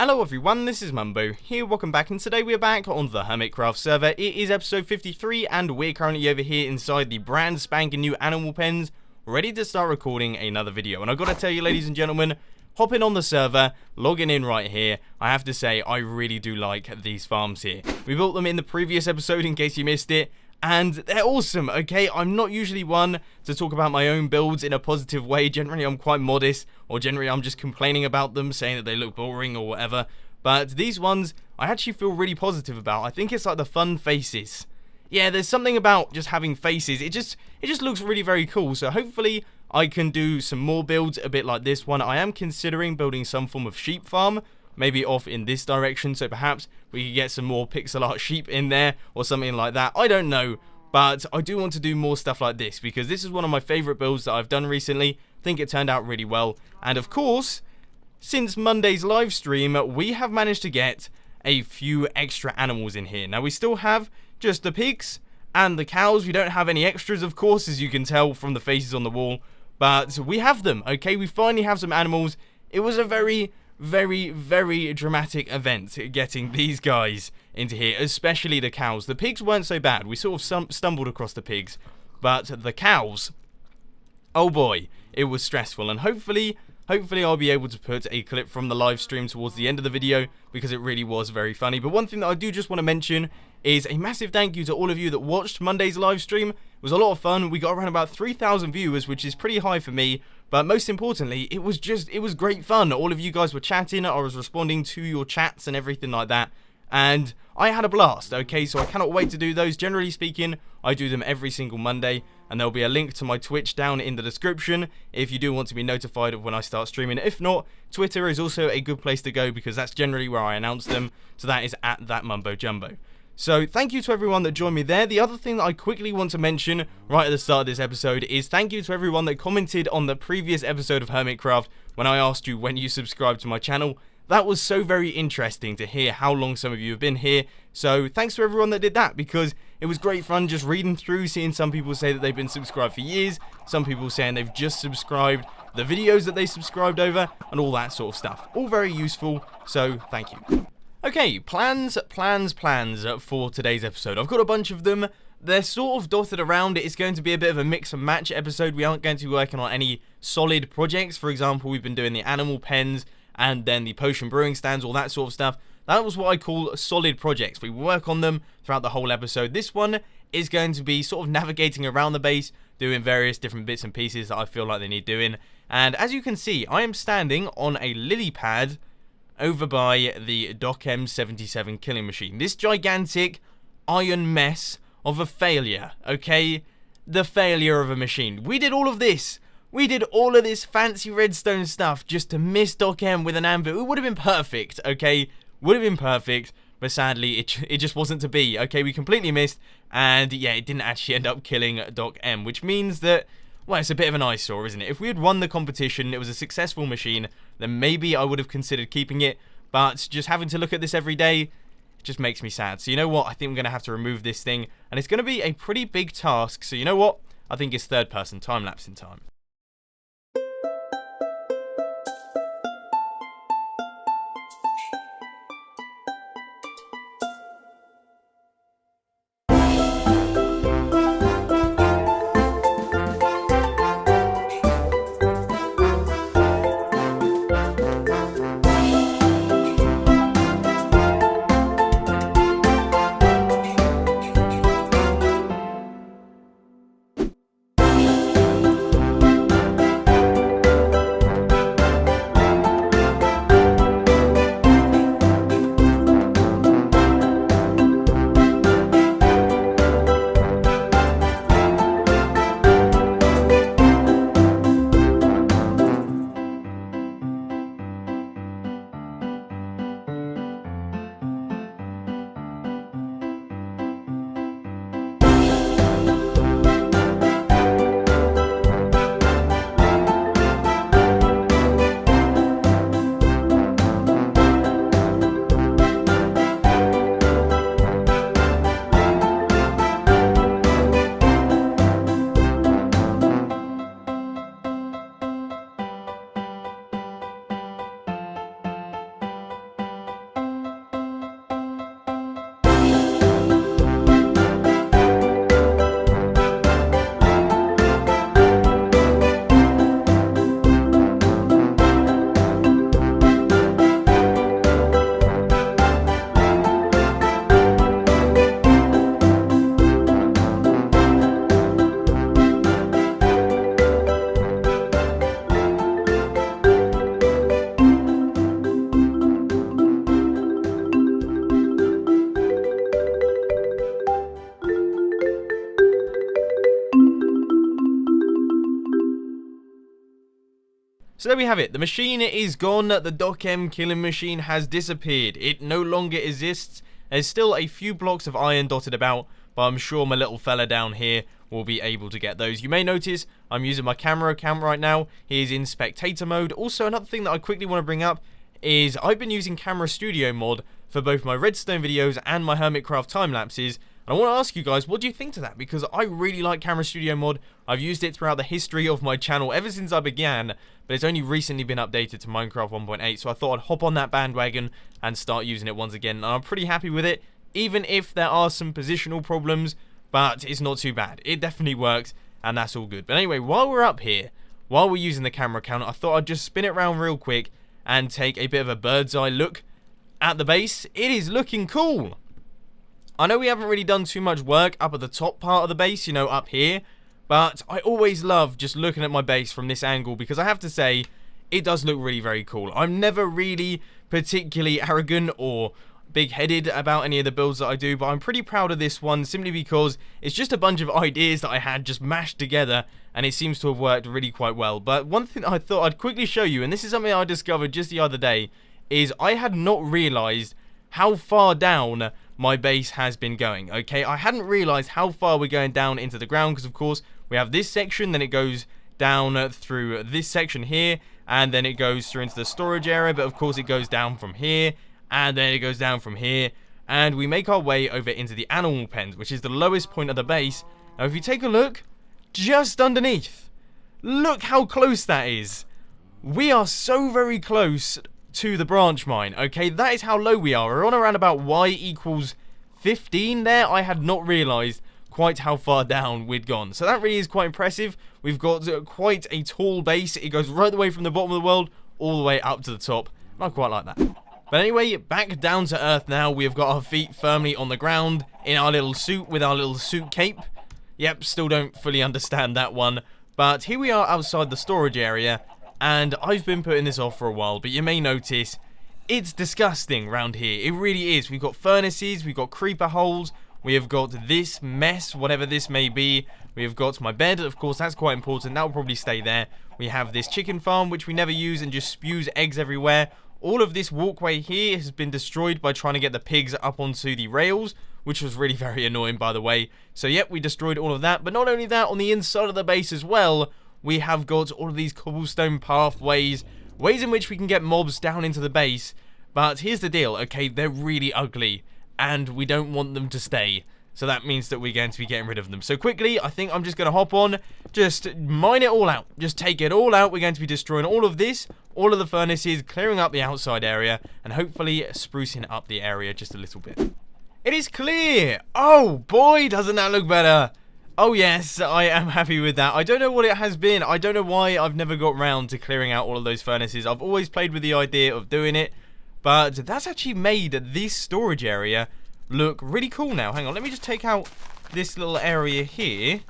Hello everyone, this is Mumbo here, welcome back, and today we're back on the Hermitcraft server. It is episode 53 and we're currently over here inside the brand spanking new animal pens, ready to start recording another video. And I've got to tell you, ladies and gentlemen, hopping on the server, logging in right here, I have to say I really do like these farms here. We built them in the previous episode in case you missed it, and they're awesome, okay? I'm not usually one to talk about my own builds in a positive way. Generally, I'm quite modest, or generally I'm just complaining about them, saying that they look boring or whatever. But these ones, I actually feel really positive about. I think it's like the fun faces. Yeah, there's something about just having faces. It just looks really very cool. So hopefully I can do some more builds a bit like this one. I am considering building some form of sheep farm, maybe off in this direction, so perhaps we could get some more pixel art sheep in there or something like that. I don't know, but I do want to do more stuff like this because this is one of my favorite builds that I've done recently. I think it turned out really well, and of course, since Monday's live stream, we have managed to get a few extra animals in here. Now, we still have just the pigs and the cows. We don't have any extras, of course, as you can tell from the faces on the wall, but we have them, okay? We finally have some animals. It was a very dramatic event getting these guys into here, especially the cows. The pigs weren't so bad. We sort of stumbled across the pigs, but the cows, oh boy, it was stressful. And hopefully I'll be able to put a clip from the live stream towards the end of the video because it really was very funny. But one thing that I do just want to mention is a massive thank you to all of you that watched Monday's live stream. It was a lot of fun. We got around about 3,000 viewers, which is pretty high for me. But most importantly, it was great fun. All of you guys were chatting. I was responding to your chats and everything like that. And I had a blast, okay? So I cannot wait to do those. Generally speaking, I do them every single Monday. And there'll be a link to my Twitch down in the description if you do want to be notified of when I start streaming. If not, Twitter is also a good place to go because that's generally where I announce them. So that is at @MumboJumbo. So thank you to everyone that joined me there. The other thing that I quickly want to mention right at the start of this episode is thank you to everyone that commented on the previous episode of Hermitcraft when I asked you when you subscribed to my channel. That was so very interesting to hear how long some of you have been here. So thanks to everyone that did that because it was great fun just reading through, seeing some people say that they've been subscribed for years, some people saying they've just subscribed, the videos that they subscribed over, and all that sort of stuff. All very useful, so thank you. Okay, plans for today's episode. I've got a bunch of them. They're sort of dotted around. It's going to be a bit of a mix and match episode. We aren't going to be working on any solid projects. For example, we've been doing the animal pens and then the potion brewing stands, all that sort of stuff. That was what I call solid projects. We work on them throughout the whole episode. This one is going to be sort of navigating around the base, doing various different bits and pieces that I feel like they need doing. And as you can see, I am standing on a lily pad over by the Doc M77 killing machine. This gigantic iron mess of a failure, okay? The failure of a machine. We did all of this. We did all of this fancy redstone stuff just to miss Doc M with an anvil. It would have been perfect, okay? Would have been perfect, but sadly it just wasn't to be, okay? We completely missed, and yeah, it didn't actually end up killing Doc M, which means that, well, it's a bit of an eyesore, isn't it? If we had won the competition, it was a successful machine, then maybe I would have considered keeping it, but just having to look at this every day just makes me sad. So you know what? I think we're going to have to remove this thing, and it's going to be a pretty big task. So you know what? I think it's third-person time-lapse in time. So there we have it. The machine is gone. The DocM killing machine has disappeared. It no longer exists. There's still a few blocks of iron dotted about, but I'm sure my little fella down here will be able to get those. You may notice I'm using my camera account right now. He is in spectator mode. Also, another thing that I quickly want to bring up is I've been using Camera Studio mod for both my Redstone videos and my Hermitcraft time lapses. And I want to ask you guys, what do you think to that? Because I really like Camera Studio mod. I've used it throughout the history of my channel ever since I began, but it's only recently been updated to Minecraft 1.8, so I thought I'd hop on that bandwagon and start using it once again. And I'm pretty happy with it, even if there are some positional problems, but it's not too bad. It definitely works, and that's all good. But anyway, while we're up here, while we're using the camera account, I thought I'd just spin it around real quick and take a bit of a bird's eye look at the base. It is looking cool. I know we haven't really done too much work up at the top part of the base, you know, up here, but I always love just looking at my base from this angle because I have to say, it does look really very cool. I'm never really particularly arrogant or big-headed about any of the builds that I do, but I'm pretty proud of this one simply because it's just a bunch of ideas that I had just mashed together, and it seems to have worked really quite well. But one thing I thought I'd quickly show you, and this is something I discovered just the other day, is I had not realized how far down my base has been going. Okay, I hadn't realized how far we're going down into the ground because, of course, we have this section, then it goes down through this section here, and then it goes through into the storage area, but of course it goes down from here, and then it goes down from here, and we make our way over into the animal pens, which is the lowest point of the base. Now, if you take a look, just underneath, look how close that is. We are so very close to the branch mine. Okay, that is how low we are. We're on around about y equals 15 there. I had not realized quite how far down we'd gone, so that really is quite impressive. We've got quite a tall base. It goes right the way from the bottom of the world all the way up to the top. I quite like that. But anyway, back down to earth now. We have got our feet firmly on the ground in our little suit with our little suit cape. Yep, still don't fully understand that one, but here we are outside the storage area. And I've been putting this off for a while, but you may notice it's disgusting round here. It really is. We've got furnaces, we've got creeper holes, we have got this mess, whatever this may be. We have got my bed, of course, that's quite important. That will probably stay there. We have this chicken farm, which we never use and just spews eggs everywhere. All of this walkway here has been destroyed by trying to get the pigs up onto the rails, which was really very annoying, by the way. So, yep, we destroyed all of that. But not only that, on the inside of the base as well, we have got all of these cobblestone pathways, ways in which we can get mobs down into the base. But here's the deal, okay, they're really ugly, and we don't want them to stay. So that means that we're going to be getting rid of them. So quickly, I think I'm just going to hop on, just mine it all out. Just take it all out. We're going to be destroying all of this, all of the furnaces, clearing up the outside area, and hopefully sprucing up the area just a little bit. It is clear! Oh boy, doesn't that look better! Oh yes, I am happy with that. I don't know what it has been. I don't know why I've never got round to clearing out all of those furnaces. I've always played with the idea of doing it, but that's actually made this storage area look really cool now. Hang on, let me just take out this little area here,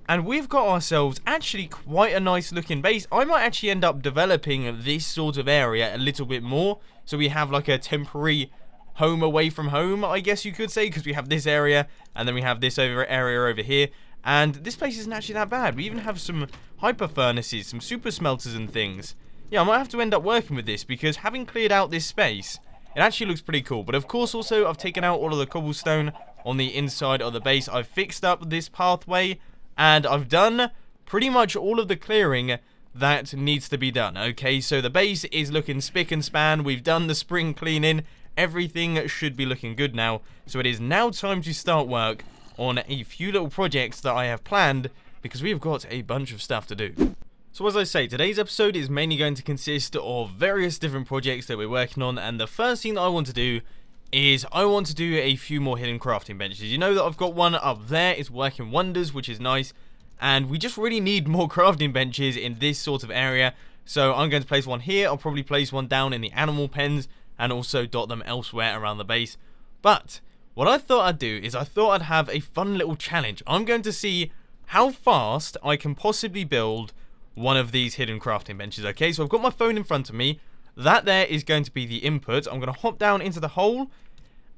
and we've got ourselves actually quite a nice looking base. I might actually end up developing this sort of area a little bit more, so we have like a temporary home away from home, I guess you could say, because we have this area and then we have this area over here, and this place isn't actually that bad. We even have some hyper furnaces, some super smelters and things. Yeah, I might have to end up working with this because having cleared out this space, it actually looks pretty cool. But of course also I've taken out all of the cobblestone on the inside of the base. I've fixed up this pathway and I've done pretty much all of the clearing that needs to be done. Okay, so the base is looking spick and span. We've done the spring cleaning. Everything should be looking good now, so it is now time to start work on a few little projects that I have planned, because we have got a bunch of stuff to do. So as I say, today's episode is mainly going to consist of various different projects that we're working on, and the first thing that I want to do is I want to do a few more hidden crafting benches. You know that I've got one up there, it's working wonders, which is nice, and we just really need more crafting benches in this sort of area, so I'm going to place one here. I'll probably place one down in the animal pens, and also dot them elsewhere around the base. But what I thought I'd do is I thought I'd have a fun little challenge. I'm going to see how fast I can possibly build one of these hidden crafting benches. Okay, so I've got my phone in front of me. That there is going to be the input. I'm going to hop down into the hole,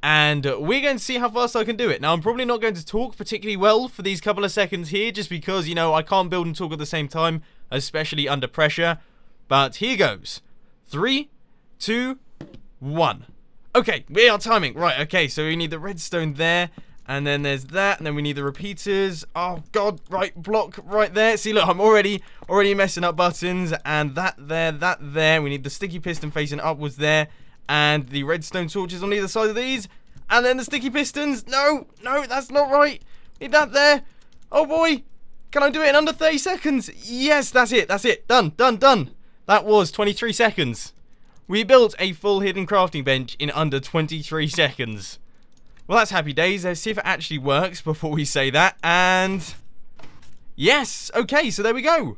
and we're going to see how fast I can do it. Now, I'm probably not going to talk particularly well for these couple of seconds here, just because, you know, I can't build and talk at the same time, especially under pressure. But here goes. 3, 2, 1. Okay, we are timing. Right, okay, so we need the redstone there. And then there's that, and then we need the repeaters. Oh, God, right, block right there. See, look, I'm already messing up buttons. And that there. We need the sticky piston facing upwards there. And the redstone torches on either side of these. And then the sticky pistons. No, that's not right. Need that there. Oh, boy. Can I do it in under 30 seconds? Yes, that's it. Done. That was 23 seconds. We built a full hidden crafting bench in under 23 seconds. Well, that's happy days. Let's see if it actually works before we say that. And yes, okay, so there we go.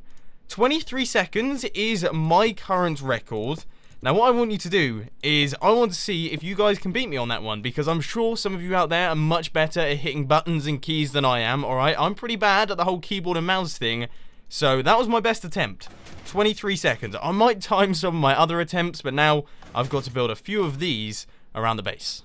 23 seconds is my current record. Now, what I want you to do is I want to see if you guys can beat me on that one, because I'm sure some of you out there are much better at hitting buttons and keys than I am, alright? I'm pretty bad at the whole keyboard and mouse thing, so that was my best attempt. 23 seconds. I might time some of my other attempts, but now I've got to build a few of these around the base.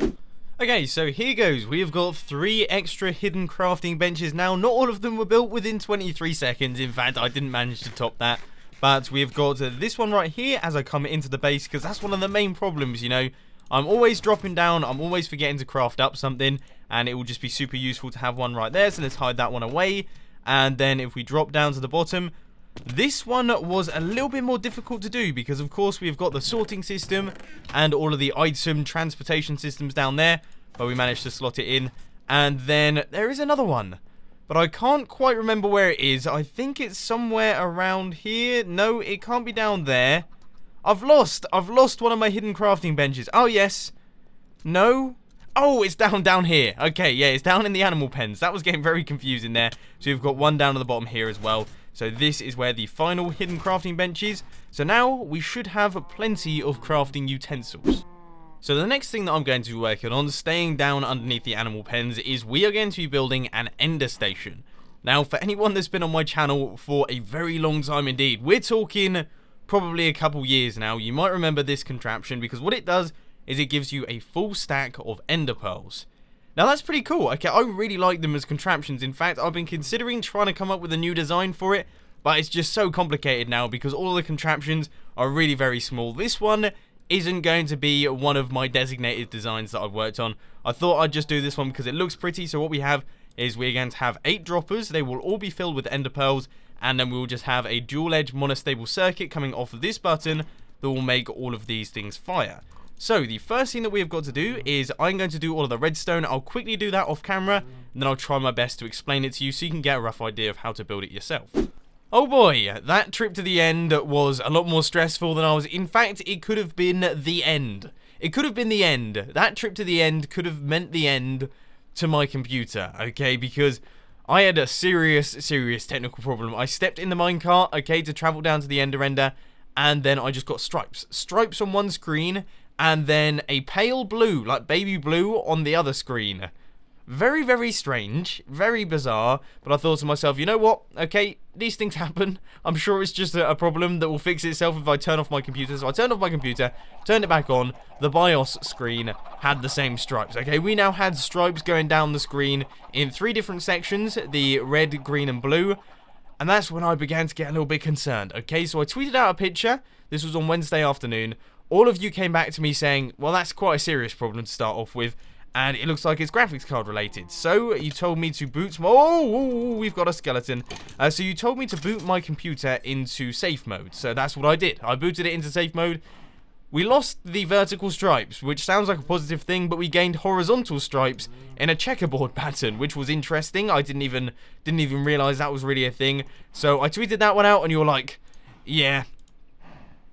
Okay, so here goes. We have got 3 extra hidden crafting benches now. Not all of them were built within 23 seconds. In fact, I didn't manage to top that. But we've got this one right here as I come into the base, because that's one of the main problems, you know. I'm always dropping down. I'm always forgetting to craft up something, and it will just be super useful to have one right there. So let's hide that one away. And then if we drop down to the bottom, this one was a little bit more difficult to do because, of course, we've got the sorting system and all of the item transportation systems down there, but we managed to slot it in. And then there is another one, but I can't quite remember where it is. I think it's somewhere around here. No, it can't be down there. I've lost one of my hidden crafting benches. Oh, yes. No. Oh, it's down here. Okay, yeah, it's down in the animal pens. That was getting very confusing there. So we've got one down at the bottom here as well. So this is where the final hidden crafting bench is. So now we should have plenty of crafting utensils. So the next thing that I'm going to be working on, staying down underneath the animal pens, is we are going to be building an ender station. Now, for anyone that's been on my channel for a very long time indeed, we're talking probably a couple years now, you might remember this contraption, because what it does is it gives you a full stack of ender pearls. Now that's pretty cool. Okay, I really like them as contraptions. In fact, I've been considering trying to come up with a new design for it, but it's just so complicated now because all the contraptions are really very small. This one isn't going to be one of my designated designs that I've worked on. I thought I'd just do this one because it looks pretty. So what we have is we're going to have 8 droppers. They will all be filled with ender pearls, and then we'll just have a dual edge monostable circuit coming off of this button that will make all of these things fire. So the first thing that we have got to do is I'm going to do all of the redstone. I'll quickly do that off camera, and then I'll try my best to explain it to you so you can get a rough idea of how to build it yourself. Oh boy, that trip to the end was a lot more stressful than I was. In fact, it could have been the end. It could have been the end. That trip to the end could have meant the end to my computer, okay? Because I had a serious technical problem. I stepped in the minecart, okay, to travel down to the ender, and then I just got stripes. Stripes on one screen, and then a pale blue, like baby blue, on the other screen. Very, very strange, very bizarre, but I thought to myself, you know what, okay, these things happen. I'm sure it's just a problem that will fix itself if I turn off my computer. So I turned off my computer, turned it back on, the BIOS screen had the same stripes, okay? We now had stripes going down the screen in 3 different sections, the red, green, and blue, and that's when I began to get a little bit concerned, okay? So I tweeted out a picture, this was on Wednesday afternoon. All of you came back to me saying, well, that's quite a serious problem to start off with, and it looks like it's graphics card related. So you told me to boot my... Oh, we've got a skeleton. So you told me to boot my computer into safe mode. So that's what I did. I booted it into safe mode. We lost the vertical stripes, which sounds like a positive thing, but we gained horizontal stripes in a checkerboard pattern, which was interesting. I didn't even realize that was really a thing. So I tweeted that one out, and you were like, yeah,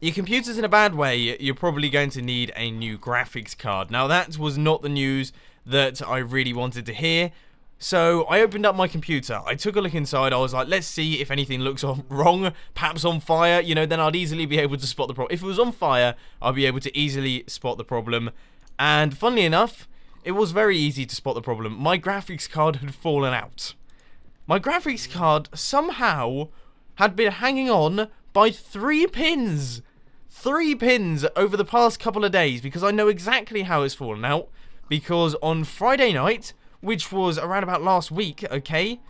your computer's in a bad way, you're probably going to need a new graphics card. Now that was not the news that I really wanted to hear. So I opened up my computer, I took a look inside, I was like, let's see if anything looks wrong, perhaps on fire, you know, then I'd easily be able to spot the problem. If it was on fire, I'd be able to easily spot the problem. And funnily enough, it was very easy to spot the problem. My graphics card had fallen out. My graphics card somehow had been hanging on by 3 pins. 3 pins over the past couple of days, because I know exactly how it's fallen out. Because on Friday night, which was around about last week, okay,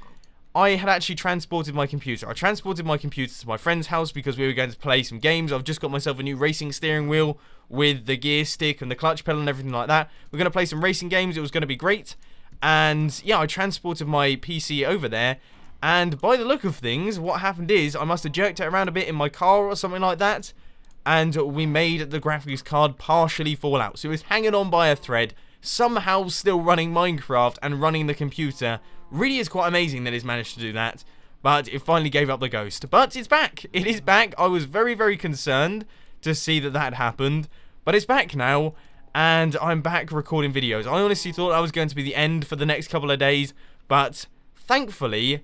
I had actually transported my computer. I transported my computer to my friend's house because we were going to play some games. I've just got myself a new racing steering wheel with the gear stick and the clutch pedal and everything like that. We're going to play some racing games. It was going to be great. And yeah, I transported my PC over there. And by the look of things, what happened is I must have jerked it around a bit in my car or something like that. And we made the graphics card partially fall out. So it was hanging on by a thread, somehow still running Minecraft and running the computer. Really is quite amazing that it's managed to do that. But it finally gave up the ghost. But it's back. It is back. I was very, very concerned to see that that happened. But it's back now. And I'm back recording videos. I honestly thought that was going to be the end for the next couple of days. But thankfully,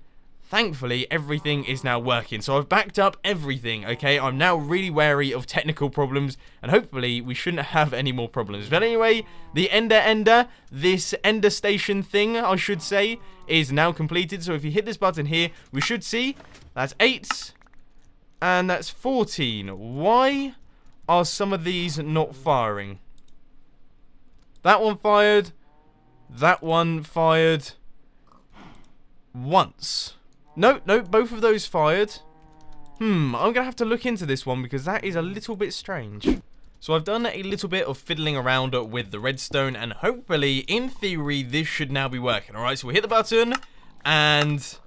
everything is now working. So I've backed up everything, okay? I'm now really wary of technical problems, and hopefully we shouldn't have any more problems. But anyway, the this Ender Station thing, I should say, is now completed. So if you hit this button here, we should see that's 8, and that's 14. Why are some of these not firing? That one fired. That one fired once. No, both of those fired. I'm going to have to look into this one because that is a little bit strange. So I've done a little bit of fiddling around with the redstone, and hopefully, in theory, this should now be working. Alright, so we hit the button, and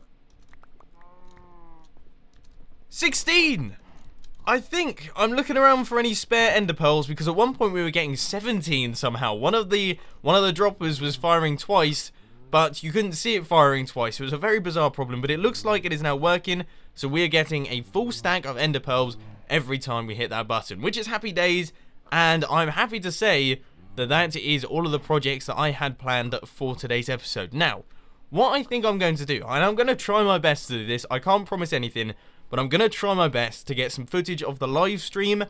16! I think I'm looking around for any spare ender pearls because at one point we were getting 17 somehow. One of the droppers was firing twice, but you couldn't see it firing twice. It was a very bizarre problem, but it looks like it is now working. So we are getting a full stack of ender pearls every time we hit that button, which is happy days. And I'm happy to say that that is all of the projects that I had planned for today's episode. Now, what I think I'm going to do, and I'm going to try my best to do this. I can't promise anything, but I'm going to try my best to get some footage of the live stream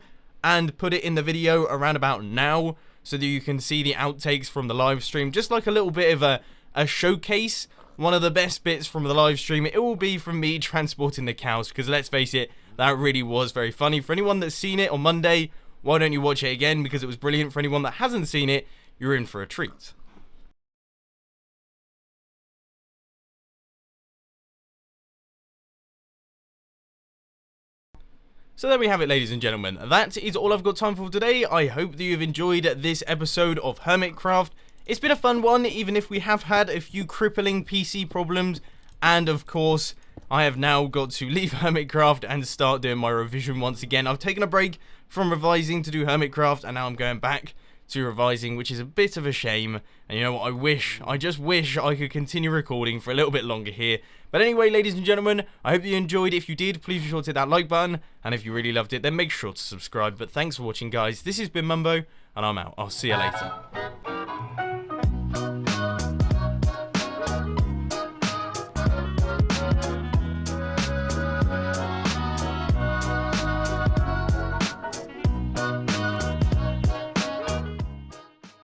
and put it in the video around about now so that you can see the outtakes from the live stream. Just like a little bit of a showcase. One of the best bits from the live stream, it will be from me transporting the cows, because let's face it, that really was very funny. For anyone that's seen it on Monday, why don't you watch it again, because it was brilliant. For anyone that hasn't seen it, you're in for a treat. So there we have it, ladies and gentlemen. That is all I've got time for today. I hope that you've enjoyed this episode of Hermitcraft. It's been a fun one, even if we have had a few crippling PC problems. And of course, I have now got to leave Hermitcraft and start doing my revision once again. I've taken a break from revising to do Hermitcraft, and now I'm going back to revising, which is a bit of a shame. And you know what, I just wish I could continue recording for a little bit longer here. But anyway, ladies and gentlemen, I hope you enjoyed. If you did, please be sure to hit that like button. And if you really loved it, then make sure to subscribe. But thanks for watching, guys. This has been Mumbo, and I'm out. I'll see you later.